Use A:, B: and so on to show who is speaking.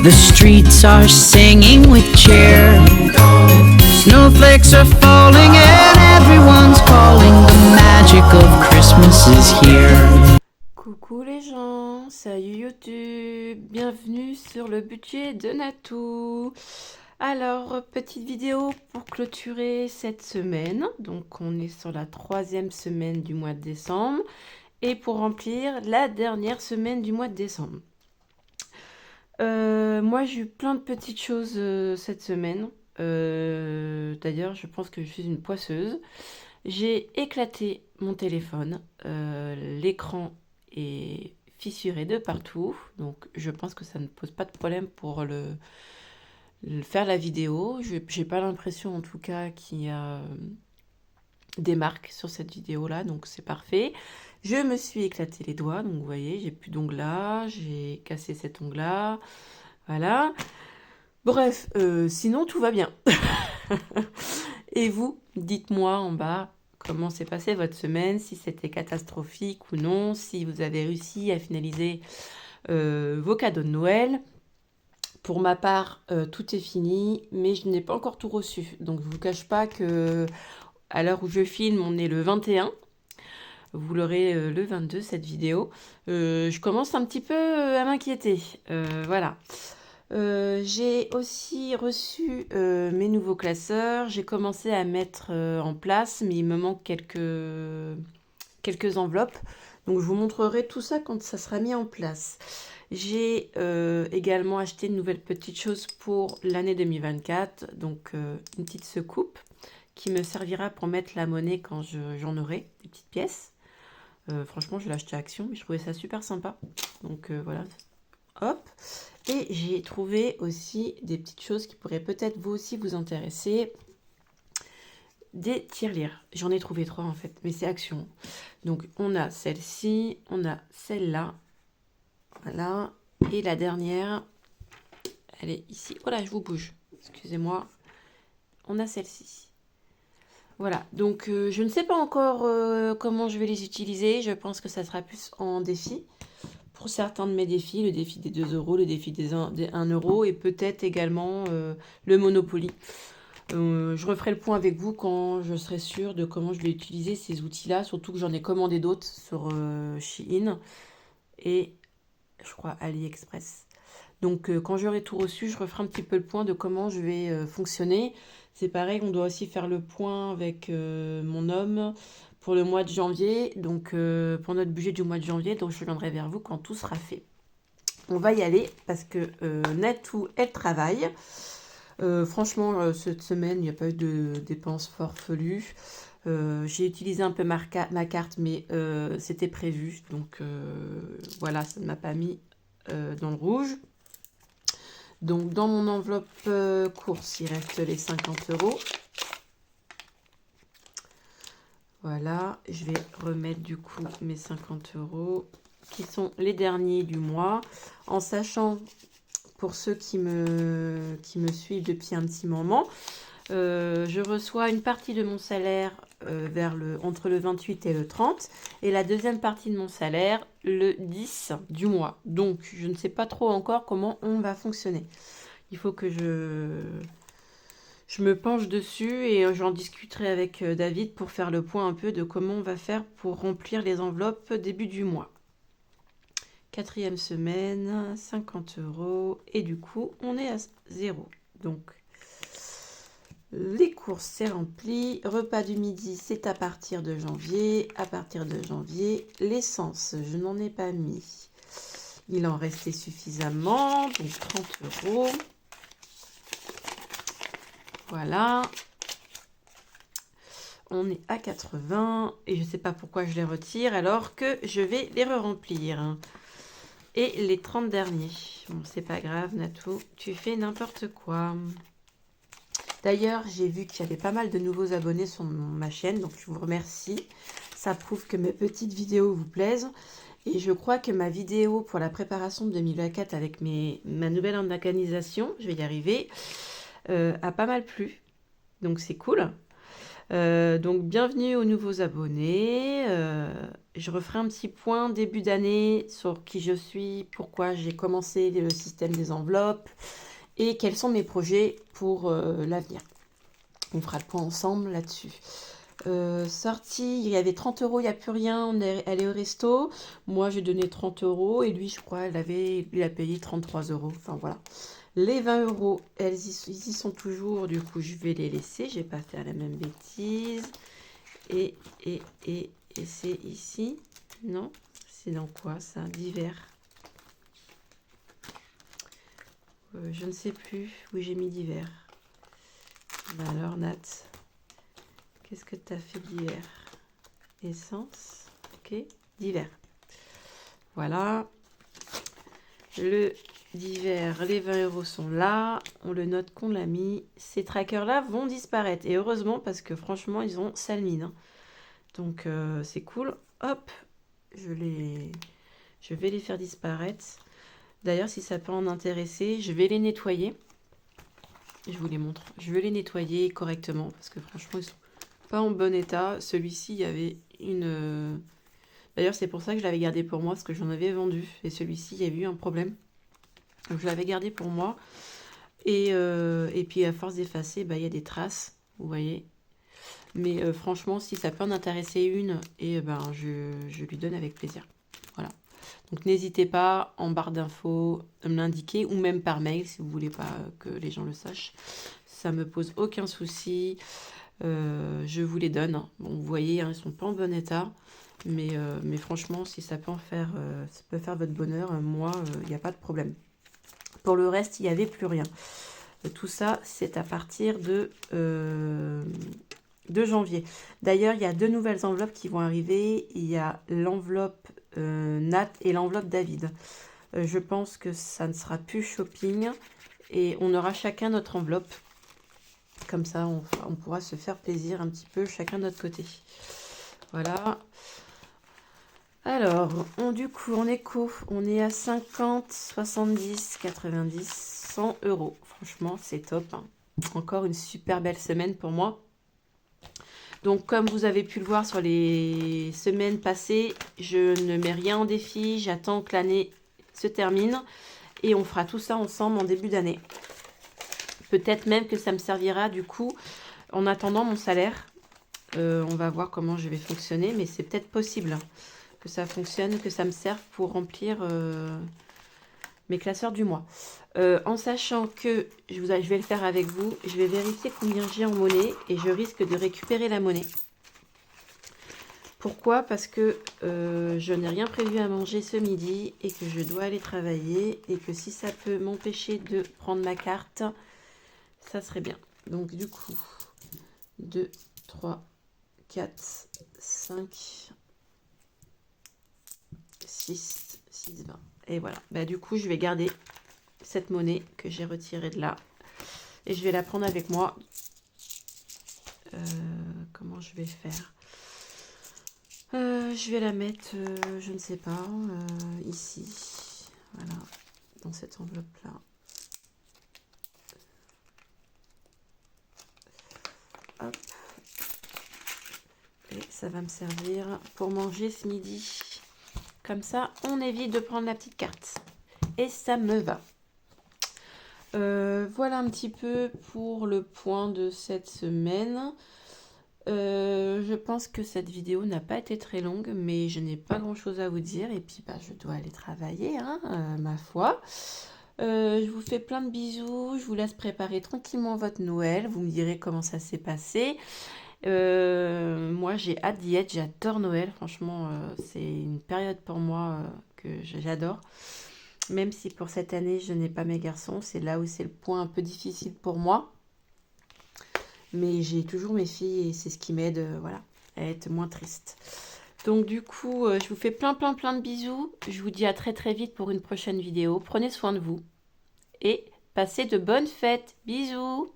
A: The streets are singing with cheer. Snowflakes are falling and everyone's calling. The magic of Christmas is here.
B: Coucou les gens, salut YouTube, bienvenue sur le budget de Natou. Alors, petite vidéo pour clôturer cette semaine. Donc, on est sur la 3e semaine du mois de décembre. Et pour remplir la dernière semaine du mois de décembre. Moi, j'ai eu plein de petites choses cette semaine. D'ailleurs, je pense que je suis une poisseuse. J'ai éclaté mon téléphone. L'écran est fissuré de partout. Donc, je pense que ça ne pose pas de problème pour faire la vidéo. J'ai pas l'impression, en tout cas, qu'il y a des marques sur cette vidéo-là. Donc, c'est parfait. Je me suis éclaté les doigts. Donc, vous voyez, j'ai plus d'ongles là. J'ai cassé cet ongle-là. Voilà. Bref, sinon, tout va bien. Et vous, dites-moi en bas comment s'est passée votre semaine, si c'était catastrophique ou non, si vous avez réussi à finaliser vos cadeaux de Noël. Pour ma part, tout est fini, mais je n'ai pas encore tout reçu. Donc, je ne vous cache pas que à l'heure où je filme, on est le 21. Vous l'aurez le 22, cette vidéo. Je commence un petit peu à m'inquiéter. Voilà. J'ai aussi reçu mes nouveaux classeurs. J'ai commencé à mettre en place, mais il me manque quelques enveloppes. Donc, je vous montrerai tout ça quand ça sera mis en place. J'ai également acheté une nouvelle petite chose pour l'année 2024. Donc, une petite secoupe qui me servira pour mettre la monnaie quand j'en aurai, des petites pièces. Franchement, je l'ai acheté à Action, mais je trouvais ça super sympa. Donc, voilà. Hop. Et j'ai trouvé aussi des petites choses qui pourraient peut-être vous aussi vous intéresser. Des tirelires. J'en ai trouvé 3 en fait, mais c'est Action. Donc on a celle-ci, on a celle-là. Voilà. Et la dernière, elle est ici. Voilà, je vous bouge. Excusez-moi. On a celle-ci. Voilà. Donc je ne sais pas encore comment je vais les utiliser. Je pense que ça sera plus en défi. Pour certains de mes défis, le défi des 2 euros, le défi des 1 euro et peut-être également le Monopoly. Je referai le point avec vous quand je serai sûre de comment je vais utiliser ces outils-là, surtout que j'en ai commandé d'autres sur Shein et je crois AliExpress. Donc quand j'aurai tout reçu, je referai un petit peu le point de comment je vais fonctionner. C'est pareil, on doit aussi faire le point avec mon homme pour le mois de janvier, donc pour notre budget du mois de janvier, donc je reviendrai vers vous quand tout sera fait. On va y aller parce que Natou, elle travaille. Franchement, cette semaine, il n'y a pas eu de dépenses farfelues. J'ai utilisé un peu ma carte, mais c'était prévu. Donc voilà, ça ne m'a pas mis dans le rouge. Donc dans mon enveloppe course, il reste les 50 euros. Voilà, je vais remettre du coup mes 50 euros qui sont les derniers du mois. En sachant, pour ceux qui me suivent depuis un petit moment, je reçois une partie de mon salaire entre le 28 et le 30 et la deuxième partie de mon salaire le 10 du mois. Donc, je ne sais pas trop encore comment on va fonctionner. Il faut que je me penche dessus et j'en discuterai avec David pour faire le point un peu de comment on va faire pour remplir les enveloppes début du mois. 4e semaine, 50 euros et du coup, on est à 0. Donc, les courses, c'est rempli. Repas du midi, c'est à partir de janvier. À partir de janvier, l'essence, je n'en ai pas mis. Il en restait suffisamment, donc 30 euros. Voilà. On est à 80 et je ne sais pas pourquoi je les retire alors que je vais les re-remplir. Et les 30 derniers. Bon, c'est pas grave, Natou, tu fais n'importe quoi. D'ailleurs, j'ai vu qu'il y avait pas mal de nouveaux abonnés sur ma chaîne, donc je vous remercie. Ça prouve que mes petites vidéos vous plaisent. Et je crois que ma vidéo pour la préparation de 2024 avec ma nouvelle organisation, je vais y arriver, a pas mal plu. Donc c'est cool. Donc bienvenue aux nouveaux abonnés. Je referai un petit point début d'année sur qui je suis, pourquoi j'ai commencé le système des enveloppes et quels sont mes projets pour l'avenir. On fera le point ensemble là-dessus. Sortie, il y avait 30 €, il n'y a plus rien, on est allé au resto. Moi j'ai donné 30 € et lui je crois il a payé 33 €. Enfin voilà. Les 20 €, ils y sont toujours, du coup je vais les laisser, je vais pas faire la même bêtise. Et c'est ici. Non, c'est dans quoi ça? Divers. Je ne sais plus où j'ai mis divers. Ben alors Nat, qu'est-ce que tu as fait divers? Essence, ok, divers. Voilà. Le divers, les 20 € sont là. On le note qu'on l'a mis. Ces trackers-là vont disparaître. Et heureusement parce que franchement, ils ont sale mine. Hein. Donc c'est cool. Hop, je vais les faire disparaître. D'ailleurs, si ça peut en intéresser, je vais les nettoyer. Je vous les montre. Je vais les nettoyer correctement parce que franchement, ils sont pas en bon état. Celui-ci, il y avait une... D'ailleurs, c'est pour ça que je l'avais gardé pour moi parce que j'en avais vendu. Et celui-ci, il y avait eu un problème. Donc, je l'avais gardé pour moi. Et puis, à force d'effacer, bah, il y a des traces. Vous voyez. Mais franchement, si ça peut en intéresser une, et ben, je lui donne avec plaisir. Voilà. Donc n'hésitez pas en barre d'infos à me l'indiquer ou même par mail si vous voulez pas que les gens le sachent. Ça me pose aucun souci. Je vous les donne. Bon, vous voyez, hein, ils sont pas en bon état. Mais franchement, si ça peut ça peut faire votre bonheur, moi, il n'y a pas de problème. Pour le reste, il n'y avait plus rien. Tout ça, c'est à partir de janvier. D'ailleurs, il y a 2 nouvelles enveloppes qui vont arriver. Il y a l'enveloppe Nat et l'enveloppe David. Je pense que ça ne sera plus shopping et on aura chacun notre enveloppe. Comme ça, on pourra se faire plaisir un petit peu chacun de notre côté. Voilà. Alors, du coup, en éco, on est à 50, 70, 90, 100 €. Franchement, c'est top. Hein. Encore une super belle semaine pour moi. Donc, comme vous avez pu le voir sur les semaines passées, je ne mets rien en défi. J'attends que l'année se termine et on fera tout ça ensemble en début d'année. Peut-être même que ça me servira du coup en attendant mon salaire. On va voir comment je vais fonctionner, mais c'est peut-être possible que ça fonctionne, que ça me serve pour remplir mes classeurs du mois. En sachant que je vais le faire avec vous, je vais vérifier combien j'ai en monnaie et je risque de récupérer la monnaie. Pourquoi? Parce que je n'ai rien prévu à manger ce midi et que je dois aller travailler et que si ça peut m'empêcher de prendre ma carte, ça serait bien. Donc du coup, 2, 3, 4, 5, 6, 20. Et voilà. Bah, du coup, je vais garder cette monnaie que j'ai retirée de là. Et je vais la prendre avec moi. Comment je vais faire? Je vais la mettre, je ne sais pas, ici. Voilà. Dans cette enveloppe-là. Hop. Et ça va me servir pour manger ce midi. Comme ça, on évite de prendre la petite carte. Et ça me va. Voilà un petit peu pour le point de cette semaine. Je pense que cette vidéo n'a pas été très longue, mais je n'ai pas grand chose à vous dire. Et puis, bah, je dois aller travailler, hein, ma foi. Je vous fais plein de bisous. Je vous laisse préparer tranquillement votre Noël. Vous me direz comment ça s'est passé. Moi, j'ai hâte d'y être. J'adore Noël. Franchement, c'est une période pour moi que j'adore. Même si pour cette année, je n'ai pas mes garçons. C'est là où c'est le point un peu difficile pour moi. Mais j'ai toujours mes filles et c'est ce qui m'aide voilà, à être moins triste. Donc du coup, je vous fais plein de bisous. Je vous dis à très vite pour une prochaine vidéo. Prenez soin de vous et passez de bonnes fêtes. Bisous!